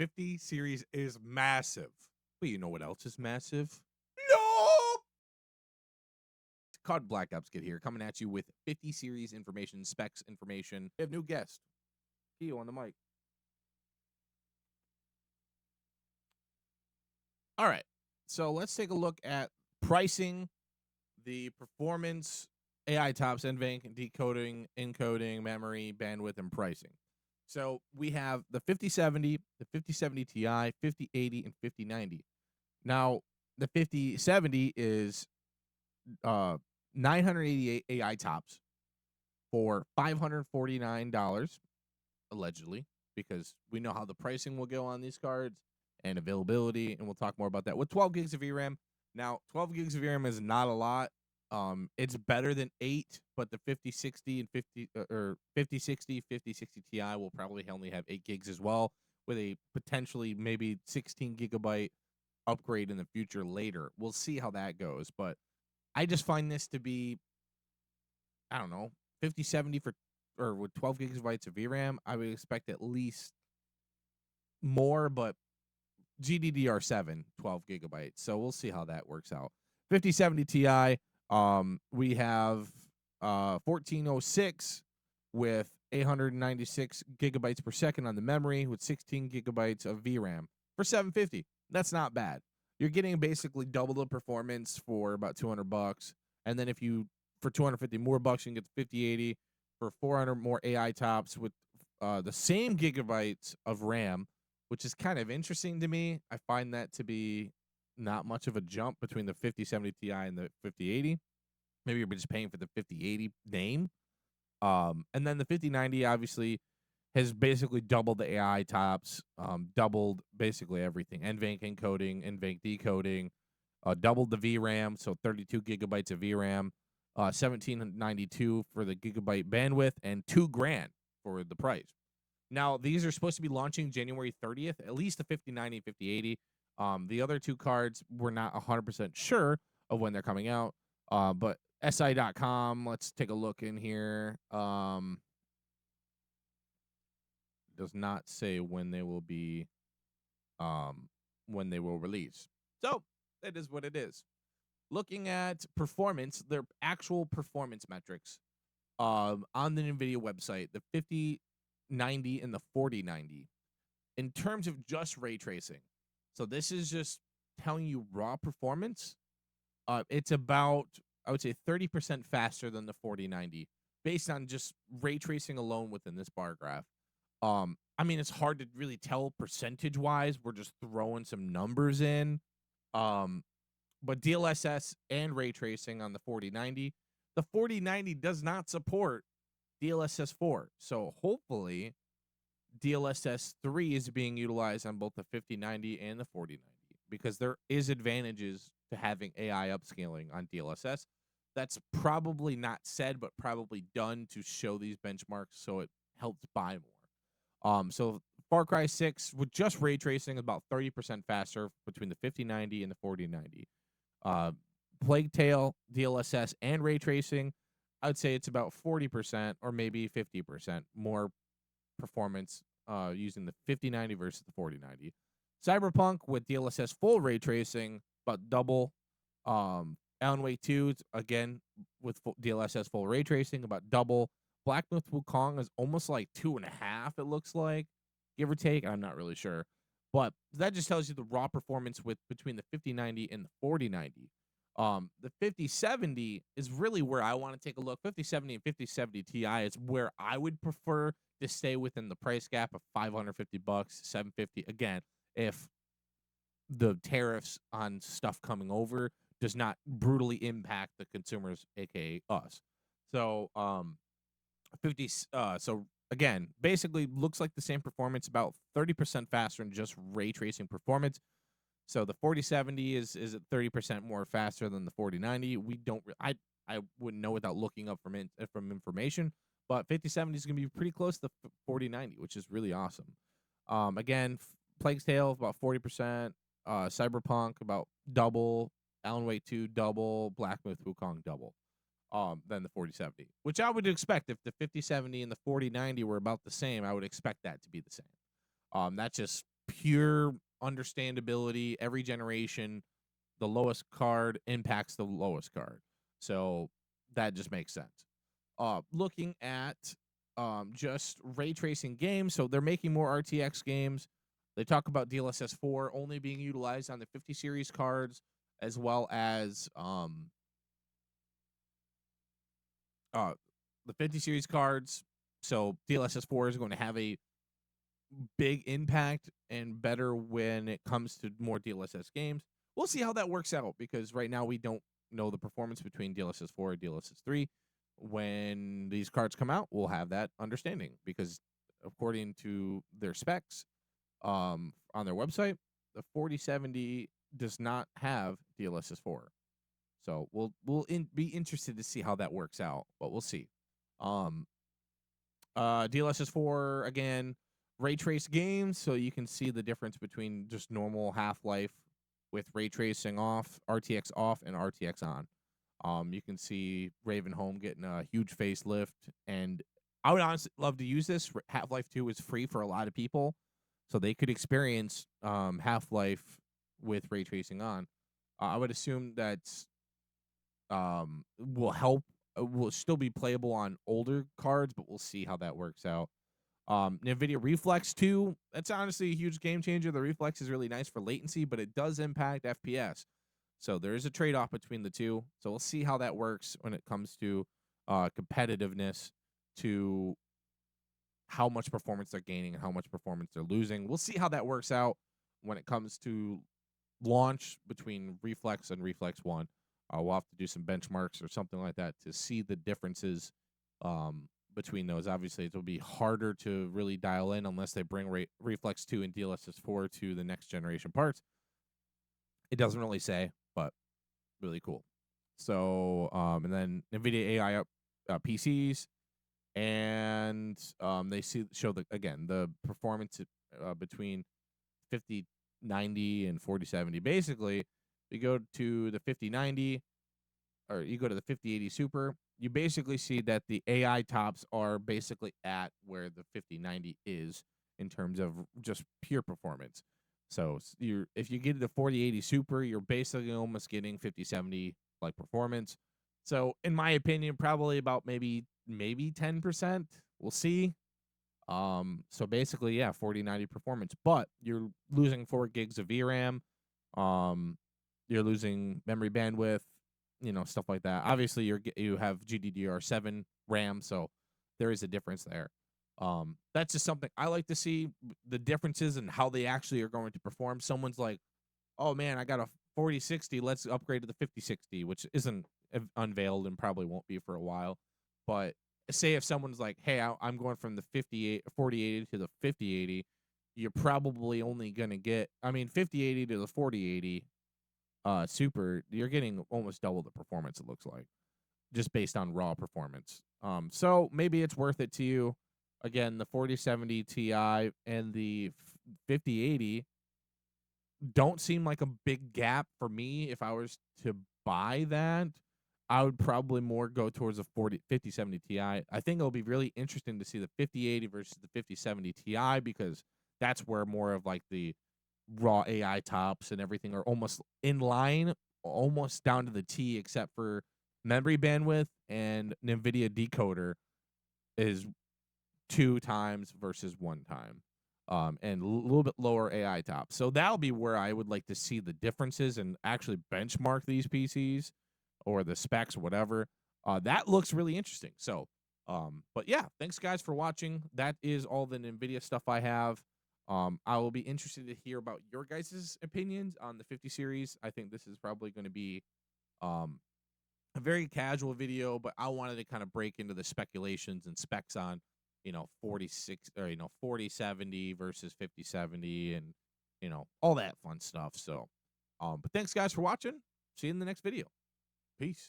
50 series is massive. But you know what else is massive? No! COD Black Ops Kid here, coming at you with 50 series information, specs information. We have new guest, Keo on the mic. All right, so let's take a look at pricing, the performance, AI tops, NVENC, decoding, encoding, memory, bandwidth, and pricing. So we have the 5070, the 5070 Ti, 5080, and 5090. Now, the 5070 is 988 AI tops for $549, allegedly, because we know how the pricing will go on these cards and availability, and we'll talk more about that. With 12 gigs of VRAM, now 12 gigs of VRAM is not a lot. It's better than 8, but the 5060 and 5060 Ti will probably only have 8 gigs as well, with a potentially maybe 16 gigabyte upgrade in the future later. We'll see how that goes, but I just find this to be, I don't know, 5070 or with 12 gigabytes of VRAM, I would expect at least more, but GDDR7, 12 gigabytes. So we'll see how that works out. 5070 Ti, we have 1406 with 896 gigabytes per second on the memory with 16 gigabytes of VRAM for $750. That's not bad. You're getting basically double the performance for about $200, and then if you for 250 more bucks, you can get the 5080 for 400 more AI tops with the same gigabytes of RAM, which is kind of interesting to me. I find that to be not much of a jump between the 5070 Ti and the 5080. Maybe you're just paying for the 5080 name. And then the 5090 obviously has basically doubled the AI tops, doubled basically everything. NVENC encoding, NVENC decoding, doubled the VRAM, so 32 gigabytes of VRAM, 1792 for the gigabyte bandwidth, and $2,000 for the price. Now, these are supposed to be launching January 30th, at least the 5090 and 5080. The other two cards, we're not 100% sure of when they're coming out, but SI.com, let's take a look in here. Does not say when they will be, when they will release. So, it is what it is. Looking at performance, their actual performance metrics on the Nvidia website, the 5090 and the 4090, in terms of just ray tracing. So this is just telling you raw performance. It's about, I would say, 30% faster than the 4090 based on just ray tracing alone within this bar graph. I mean, it's hard to really tell percentage wise. We're just throwing some numbers in. But DLSS and ray tracing on the 4090. The 4090 does not support DLSS 4. So hopefully DLSS 3 is being utilized on both the 5090 and the 4090, because there is advantages to having AI upscaling on DLSS. That's probably not said, but probably done to show these benchmarks so it helps buy more. So Far Cry 6 with just ray tracing about 30% faster between the 5090 and the 4090. Plague Tale, DLSS, and ray tracing, I would say it's about 40% or maybe 50% more performance using the 5090 versus the 4090. Cyberpunk with DLSS full ray tracing, about double. Alan Wake 2, again, with DLSS full ray tracing, about double. Black Myth Wukong is almost like 2.5, it looks like, give or take. I'm not really sure. But that just tells you the raw performance with between the 5090 and the 4090. The 5070 is really where I want to take a look. 5070 and 5070 Ti is where I would prefer to stay within the price gap of $550, $750. Again, if the tariffs on stuff coming over does not brutally impact the consumers, aka us. So, so again, basically looks like the same performance, about 30% faster in just ray tracing performance. So the 4070 is at 30% more faster than the 4090. We don't, I wouldn't know without looking up from information, but 5070 is going to be pretty close to the 4090, which is really awesome. Again, Plague Tale about 40%, Cyberpunk about double, Alan Wake 2 double, Black Myth Wukong double. Than the 4070, which I would expect if the 5070 and the 4090 were about the same. I would expect that to be the same. That's just pure understandability. Every generation, the lowest card impacts the lowest card. So that just makes sense. Looking at just ray tracing games, so they're making more RTX games. They talk about DLSS 4 only being utilized on the 50 series cards, as well as uh, the 50 series cards. So DLSS 4 is going to have a big impact and better when it comes to more DLSS games. We'll see how that works out because right now we don't know the performance between DLSS 4 and DLSS 3. When these cards come out, we'll have that understanding because according to their specs on their website, the 4070 does not have DLSS 4. So be interested to see how that works out, but we'll see. Um, DLSS 4 again, ray trace games, so you can see the difference between just normal Half-Life with ray tracing off, RTX off, and RTX on. You can see Ravenholm getting a huge facelift, and I would honestly love to use this. Half-Life 2 is free for a lot of people, so they could experience Half-Life with ray tracing on. I would assume that's will help will still be playable on older cards, but we'll see how that works out. Nvidia Reflex 2, that's honestly a huge game changer. The Reflex is really nice for latency, but it does impact FPS. So there is a trade-off between the two. So we'll see how that works when it comes to competitiveness, to how much performance they're gaining and how much performance they're losing. We'll see how that works out when it comes to launch between Reflex and Reflex 1. We'll have to do some benchmarks or something like that to see the differences between those. Obviously, it will be harder to really dial in unless they bring Reflex 2 and DLSS 4 to the next generation parts. It doesn't really say, but really cool. So, and then NVIDIA AI PCs, and they show again the performance between 5090 and 4070. Basically, you go to the 5090 or you go to the 5080 Super, you basically see that the AI tops are basically at where the 5090 is in terms of just pure performance. So if you get the 4080 Super, you're basically almost getting 5070 like performance. So in my opinion, probably about maybe 10%. We'll see. So basically, yeah, 4090 performance, but you're losing 4 gigs of VRAM. You're losing memory bandwidth, stuff like that. Obviously, you have GDDR7 RAM, so there is a difference there. That's just something I like to see, the differences and how they actually are going to perform. Someone's like, oh man, I got a 4060, let's upgrade to the 5060, which isn't unveiled and probably won't be for a while. But say if someone's like, hey, I'm going from the 4080 to the 5080, you're probably only going to get, 5080 to the 4080 Super, you're getting almost double the performance, it looks like, just based on raw performance. So maybe it's worth it to you. Again, the 4070 Ti and the 5080 don't seem like a big gap for me. If I was to buy that, I would probably more go towards a 5070 Ti. I think it'll be really interesting to see the 5080 versus the 5070 Ti because that's where more of like the raw AI tops and everything are almost in line, almost down to the T, except for memory bandwidth and Nvidia decoder is 2 times versus 1 time. And a little bit lower AI top. So that'll be where I would like to see the differences and actually benchmark these PCs or the specs, whatever. That looks really interesting. So, but yeah, thanks guys for watching. That is all the NVIDIA stuff I have. I will be interested to hear about your guys' opinions on the 50 series. I think this is probably going to be a very casual video, but I wanted to kind of break into the speculations and specs on 46 or 4070 versus 5070 and all that fun stuff. So but thanks guys for watching. See you in the next video. Peace.